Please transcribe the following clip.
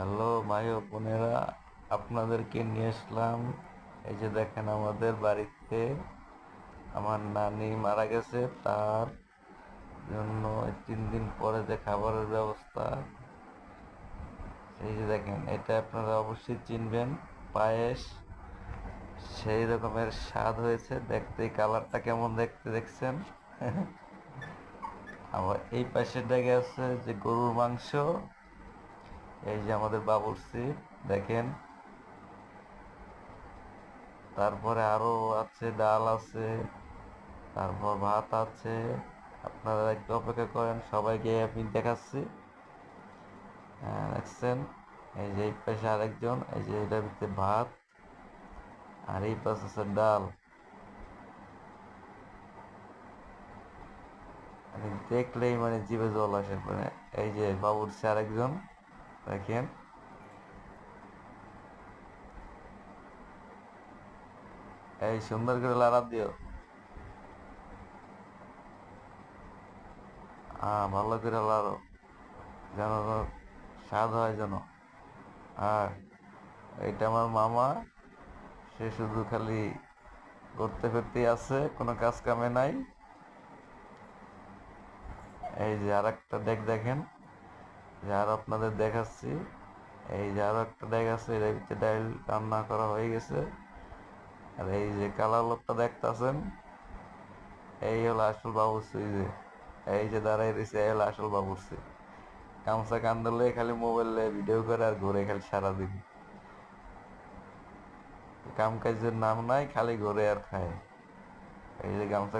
Hello ভাই ও বোনেরা, আপনাদেরকে নিয়ে আসলাম। এই যে দেখেন, আমাদের বাড়িতে আমার নানি মারা গেছে। তার জন্য এই 3 দিন পরে যে খাবারের ব্যবস্থা, এই যে দেখেন, এটা আপনারা অবশ্যই চিনবেন। পায়েস, সেই রকমের স্বাদ হয়েছে দেখতে। কালারটা কেমন দেখতে দেখছেন? আবার এই পাশের জায়গায় আছে যে গরুর মাংস। এই যে আমাদের বাবুর্চি, দেখেন। তারপরে আরো আছে, ডাল আছে, তারপর ভাত আছে। আপনারা একটু অপেক্ষা করেন, সবাইকে আমি দেখাচ্ছি। হ্যাঁ, দেখছেন? এই যে এই পাশে আরেকজন, এই যে এটার ভিতরে ভাত, আর এই পাশে আছে ডাল। মানে দেখলেই মানে জিভে জল আসে। মানে এই যে বাবুর্চি আরেকজন, দেখেন। এই সুন্দর করে লাড়া দিও। ভালো করে লাড়ো, যেন স্বাদ হয় যেন। আর এটা আমার মামা, সে শুধু খালি ঘুরতে ফিরতেই আছে, কোনো কাজ কামে নাই। এই যে আর একটা দেখেন, যে আর আপনাদের দেখাচ্ছি। এই যে আরো একটা ডেক আছে, এর ভিতরে ডাল রান্না করা হয়ে গেছে। আর এই যে কালার লোকটা দেখতেছেন, এই হলো আসল বাবুর্চি। এই যে দাঁড়াই রয়েছে, এই হলো আসল বাবুর্চি। গামছা কান্দলে খালি মোবাইলে ভিডিও করে আর ঘুরে খালি সারাদিন। কাম কাজের নাম নাই, খালি ঘুরে আর খায়। এই যে গামছা